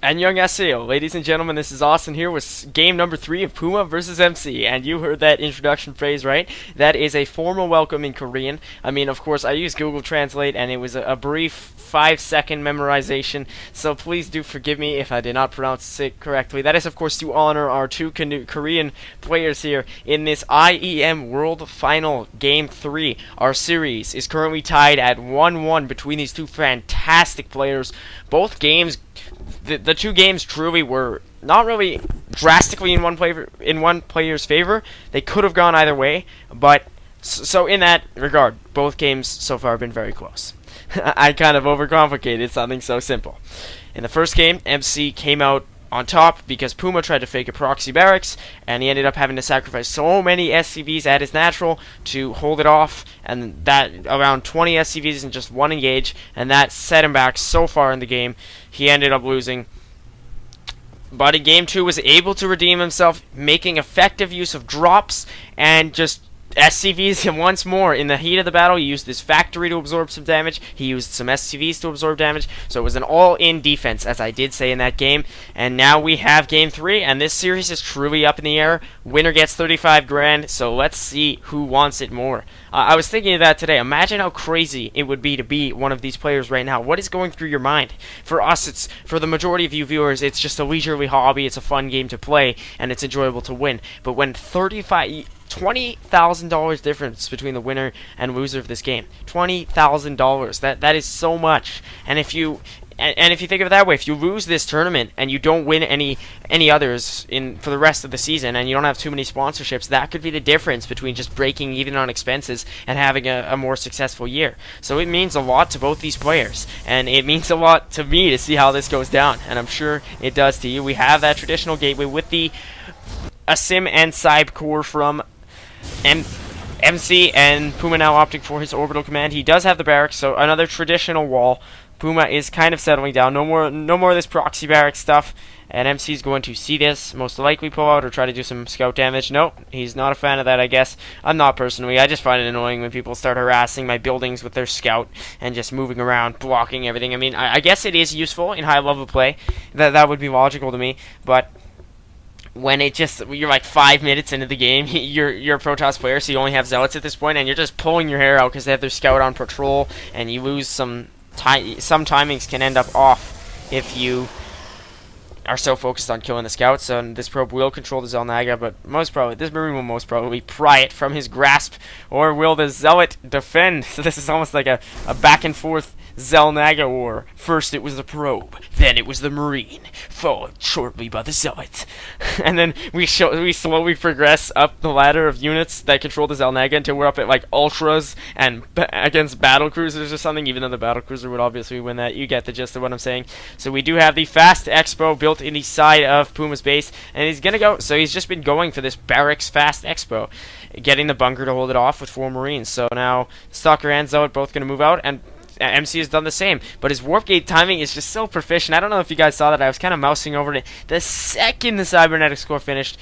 Annyeonghaseyo, ladies and gentlemen, this is Austin here with game number 3 of Puma versus MC, and you heard that introduction phrase right. That is a formal welcome in Korean. I mean, of course, I used Google Translate, and it was a brief 5-second memorization, so please do forgive me if I did not pronounce it correctly. That is, of course, to honor our two Korean players here in this IEM World Final Game 3. Our series is currently tied at 1-1 between these two fantastic players. Both games, the two games truly were not really drastically in one player's favor. They could have gone either way, but so in that regard, both games so far have been very close. I kind of overcomplicated something so simple. In the first game, MC came out on top because Puma tried to fake a proxy barracks, and he ended up having to sacrifice so many SCVs at his natural to hold it off, and that around 20 SCVs in just one engage, and that set him back so far in the game. He ended up losing. But in game 2 was able to redeem himself, making effective use of drops and just SCVs once more. In the heat of the battle, he used his factory to absorb some damage. He used some SCVs to absorb damage. So it was an all-in defense, as I did say in that game. And now we have game 3, and this series is truly up in the air. Winner gets 35 grand, so let's see who wants it more. I was thinking of that today. Imagine how crazy it would be to be one of these players right now. What is going through your mind? For us, for the majority of you viewers, it's just a leisurely hobby. It's a fun game to play, and it's enjoyable to win. But when $20,000 difference between the winner and loser of this game. $20,000. That is so much. And if you think of it that way, if you lose this tournament and you don't win any others for the rest of the season, and you don't have too many sponsorships, that could be the difference between just breaking even on expenses and having a more successful year. So it means a lot to both these players, and it means a lot to me to see how this goes down, and I'm sure it does to you. We have that traditional gateway with the Asim and Saib core from MC, and Puma now opting for his orbital command. He does have the barracks, so another traditional wall. Puma is kind of settling down. No more of this proxy barrack stuff. And MC is going to see this, most likely pull out or try to do some scout damage. Nope, he's not a fan of that, I guess. I'm not personally. I just find it annoying when people start harassing my buildings with their scout and just moving around, blocking everything. I mean, I guess it is useful in high-level play. That would be logical to me, but when you're like 5 minutes into the game, you're a Protoss player, so you only have zealots at this point, and you're just pulling your hair out because they have their scout on patrol, and you lose some timings can end up off if you are so focused on killing the scouts. So this probe will control the Zelnaga, but this Marine will most probably pry it from his grasp, or will the Zealot defend? So this is almost like a back and forth Zelnaga war. First it was the probe, then it was the Marine, followed shortly by the Zealot. And then we slowly progress up the ladder of units that control the Zelnaga until we're up at like Ultras and against battle cruisers or something, even though the battle cruiser would obviously win that. You get the gist of what I'm saying. So we do have the Fast Expo built in the side of Puma's base, and he's gonna go, so he's just been going for this Barracks Fast Expo, getting the bunker to hold it off with 4 Marines. So now Stalker and Zealot both gonna move out, and MC has done the same, but his warp gate timing is just so proficient. I don't know if you guys saw that. I was kind of mousing over it. The second the cybernetic score finished,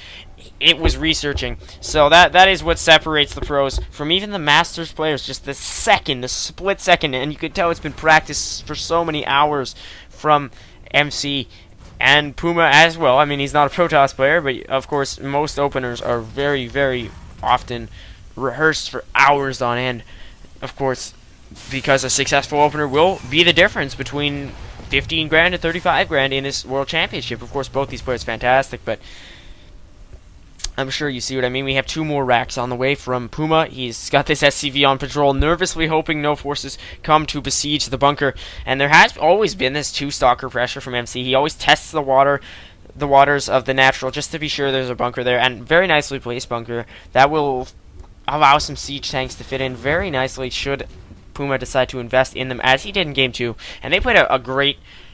it was researching. So that is what separates the pros from even the masters players. Just the split second, and you could tell it's been practiced for so many hours from MC and Puma as well. I mean, he's not a Protoss player, but of course most openers are very, very often rehearsed for hours on end. Of course, because a successful opener will be the difference between 15 grand and 35 grand in this World Championship. Of course, both these players fantastic, but I'm sure you see what I mean. We have 2 more racks on the way from Puma. He's got this SCV on patrol, nervously hoping no forces come to besiege the bunker. And there has always been this 2-stalker pressure from MC. He always tests the waters of the natural just to be sure there's a bunker there, and very nicely placed bunker that will allow some siege tanks to fit in very nicely should Puma decide to invest in them, as he did in game 2, and they played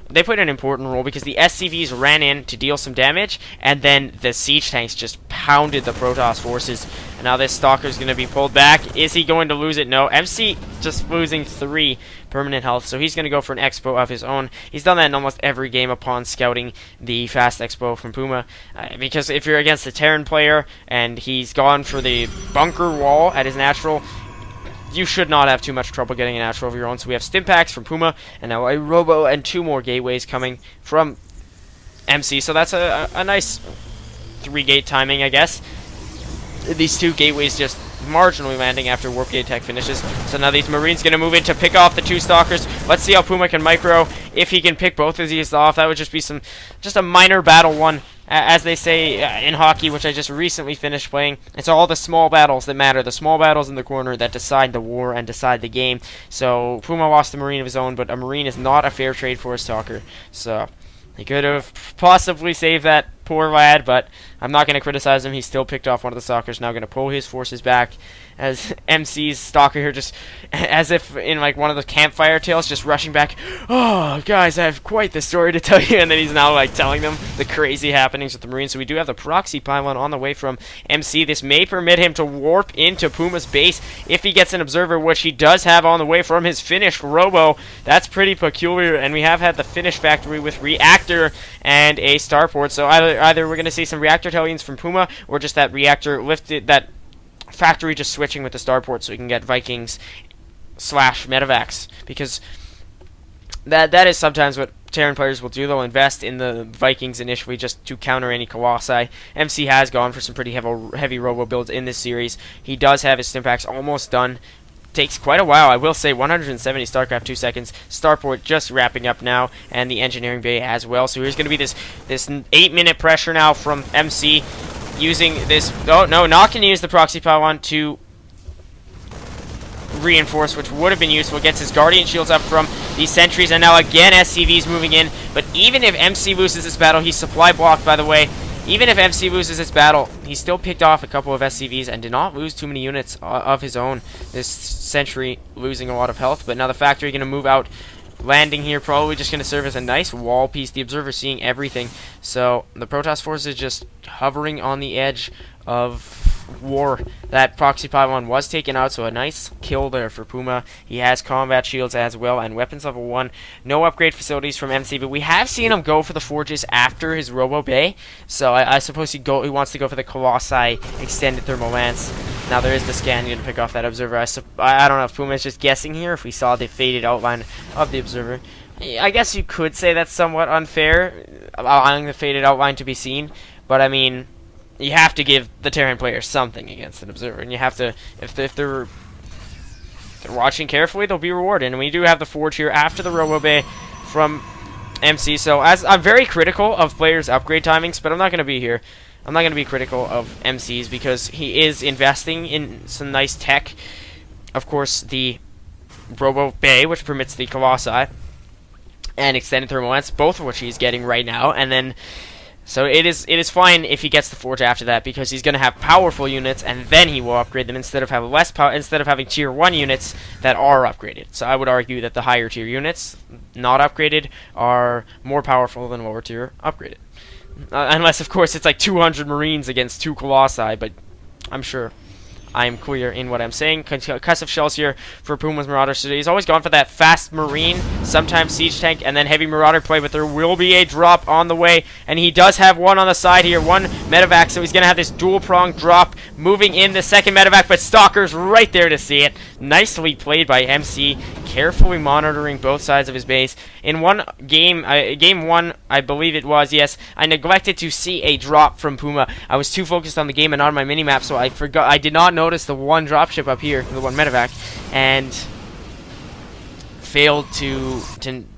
they played an important role because the SCVs ran in to deal some damage, and then the siege tanks just pounded the Protoss forces. And now this Stalker is going to be pulled back. Is he going to lose it? No. MC just losing 3 permanent health, so he's going to go for an Expo of his own. He's done that in almost every game upon scouting the Fast Expo from Puma, because if you're against a Terran player and he's gone for the bunker wall at his natural, you should not have too much trouble getting a natural of your own. So we have Stimpaks from Puma, and now a Robo and 2 more gateways coming from MC. So that's a nice 3-gate timing, I guess. These 2 gateways just marginally landing after Warp Gate attack finishes. So now these Marines going to move in to pick off the 2 Stalkers. Let's see how Puma can micro. If he can pick both of these off, that would just be just a minor battle one. As they say in hockey, which I just recently finished playing, it's all the small battles that matter. The small battles in the corner that decide the war and decide the game. So Puma lost a Marine of his own, but a Marine is not a fair trade for a Stalker. So he could have possibly saved that poor lad, but I'm not going to criticize him. He still picked off one of the Stalkers. Now going to pull his forces back as MC's Stalker here, just as if in like one of the campfire tales, just rushing back. Oh, guys, I have quite the story to tell you. And then he's now like telling them the crazy happenings with the Marines. So we do have the proxy pylon on the way from MC. This may permit him to warp into Puma's base if he gets an observer, which he does have on the way from his finished robo. That's pretty peculiar. And we have had the finished factory with reactor and a starport. So either we're going to see some reactor hellions from Puma, or just that reactor lifted, that factory just switching with the starport so we can get Vikings / medevacs, because that is sometimes what Terran players will do. They'll invest in the Vikings initially just to counter any Colossi. MC has gone for some pretty heavy robo builds in this series. He does have his Stimpaks almost done. Takes quite a while, I will say. 170 StarCraft 2 seconds. Starport just wrapping up now, and the engineering bay as well. So here's going to be this 8-minute pressure now from MC, using this. Oh no, not going to use the proxy pylon to reinforce, which would have been useful. Gets his Guardian Shields up from these sentries, and now again SCV's moving in. But even if MC loses this battle, he's supply blocked, by the way. Even if MC loses this battle, he still picked off a couple of SCVs and did not lose too many units of his own. This sentry losing a lot of health, but now the factory going to move out, landing here, probably just going to serve as a nice wall piece. The observer seeing everything. So the Protoss force is just hovering on the edge of war. That proxy pylon was taken out, so a nice kill there for Puma. He has combat shields as well and weapons level 1. No upgrade facilities from MC, but we have seen him go for the forges after his Robo Bay, so I suppose he wants to go for the Colossi extended thermal lance. Now there is the scan to pick off that observer. I don't know if Puma is just guessing here, if we saw the faded outline of the observer. I guess you could say that's somewhat unfair, allowing the faded outline to be seen, but I mean, you have to give the Terran player something against an observer, and you have to, if they're watching carefully, they'll be rewarded. And we do have the forge here after the Robo Bay from MC. So as I'm very critical of players' upgrade timings, but I'm not going to be here. I'm not going to be critical of MC's because he is investing in some nice tech. Of course, the Robo Bay, which permits the Colossi, and extended thermal lance, both of which he's getting right now, and then. So it is fine if he gets the forge after that, because he's going to have powerful units, and then he will upgrade them instead of having tier 1 units that are upgraded. So I would argue that the higher tier units, not upgraded, are more powerful than lower tier upgraded. Unless, of course, it's like 200 Marines against 2 Colossi, but I'm sure I'm clear in what I'm saying. Concussive shells here for Puma's Marauder. So he's always gone for that fast Marine, sometimes Siege Tank, and then heavy Marauder play, but there will be a drop on the way, and he does have one on the side here, one medevac, so he's going to have this dual-prong drop moving in the second medevac, but Stalker's right there to see it. Nicely played by MC, carefully monitoring both sides of his base. In one game, game 1, I believe it was, yes, I neglected to see a drop from Puma. I was too focused on the game and on my minimap, so I did not notice the one dropship up here, the one medevac, and failed to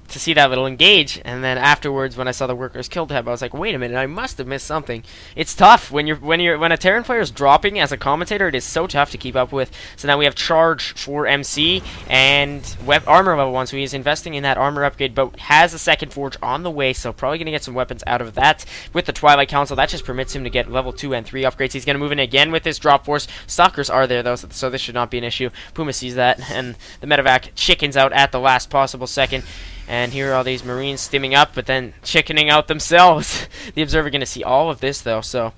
see that little engage. And then afterwards, when I saw the workers killed tab, I was like, wait a minute, I must have missed something. It's tough when a Terran player is dropping as a commentator. It is so tough to keep up with. So now we have charge for MC and armor level 1, so he is investing in that armor upgrade, but has a second forge on the way, so probably going to get some weapons out of that with the Twilight Council. That just permits him to get level 2 and 3 upgrades. He's going to move in again with his drop force. Stalkers are there though, so this should not be an issue. Puma sees that, and the medevac chickens out at the last possible second. And here are all these Marines stimming up, but then chickening out themselves. The observer going to see all of this, though. So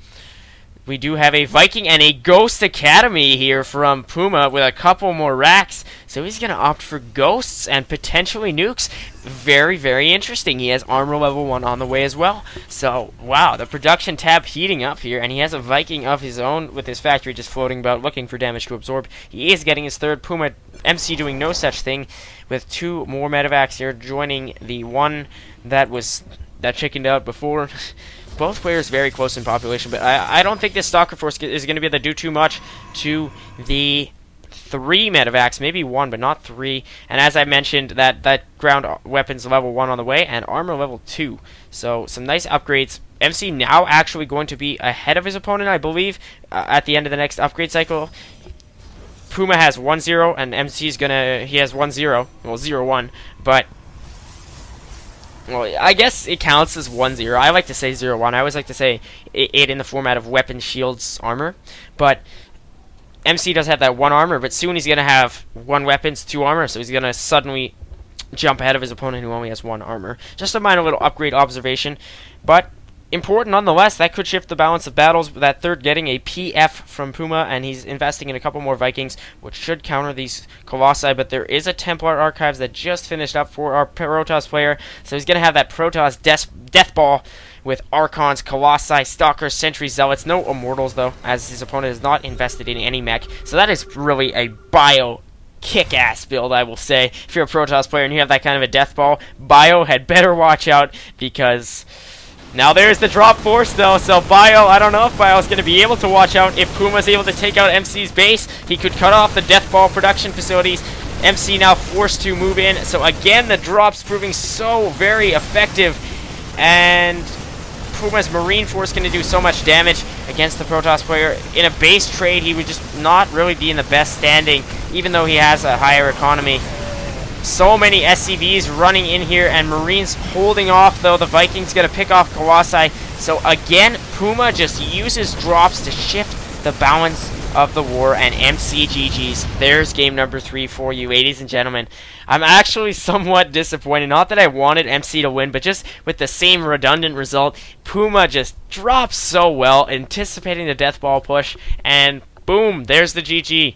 we do have a Viking and a Ghost Academy here from Puma with a couple more racks. So he's going to opt for Ghosts and potentially Nukes. Very, very interesting. He has armor level 1 on the way as well. So, wow, the production tab heating up here. And he has a Viking of his own with his factory just floating about looking for damage to absorb. He is getting his third. Puma MC doing no such thing with 2 more medevacs here joining the one that was that chickened out before. Both players very close in population, but I don't think this Stalker Force is going to be able to do too much to the 3 medevacs, maybe 1, but not 3. And as I mentioned, that ground weapons level 1 on the way, and armor level 2. So some nice upgrades. MC now actually going to be ahead of his opponent, I believe, at the end of the next upgrade cycle. Puma has 1-0, and MC's he has 1-0, well 0-1, but well, I guess it counts as 1-0. I like to say 0-1. I always like to say it in the format of weapon, shields, armor. But MC does have that 1 armor, but soon he's going to have 1 weapons, 2 armor, so he's going to suddenly jump ahead of his opponent who only has 1 armor. Just a minor little upgrade observation, but important nonetheless. That could shift the balance of battles. That third getting a PF from Puma, and he's investing in a couple more Vikings, which should counter these Colossi. But there is a Templar Archives that just finished up for our Protoss player, so he's going to have that Protoss Death Ball with Archons, Colossi, Stalkers, Sentry, Zealots. No Immortals, though, as his opponent has not invested in any mech. So that is really a bio kick-ass build, I will say. If you're a Protoss player and you have that kind of a Death Ball, Bio had better watch out, because now there's the drop force, though, so Bio, I don't know if Bio's going to be able to watch out. If Puma's able to take out MC's base, he could cut off the Death Ball production facilities. MC now forced to move in, so again, the drops proving so very effective, and Puma's Marine Force going to do so much damage against the Protoss player. In a base trade, he would just not really be in the best standing, even though he has a higher economy. So many SCVs running in here, and Marines holding off, though. The Vikings going to pick off Colossi. So again, Puma just uses drops to shift the balance of the war, and MC GG's. There's game number 3 for you, ladies and gentlemen. I'm actually somewhat disappointed. Not that I wanted MC to win, but just with the same redundant result, Puma just drops so well, anticipating the death ball push, and boom, there's the GG.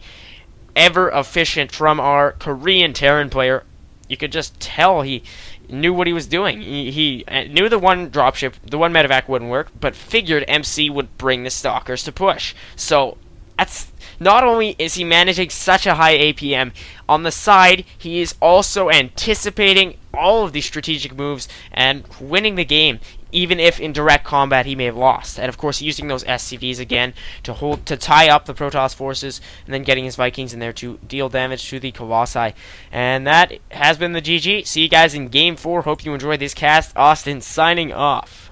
Ever efficient from our Korean Terran player. You could just tell he knew what he was doing. He knew the one dropship, the one medevac wouldn't work, but figured MC would bring the Stalkers to push. So that's not only is he managing such a high APM, on the side he is also anticipating all of these strategic moves and winning the game, even if in direct combat he may have lost. And of course using those SCVs again to tie up the Protoss forces, and then getting his Vikings in there to deal damage to the Colossi. And that has been the GG. See you guys in game 4. Hope you enjoyed this cast. Austin signing off.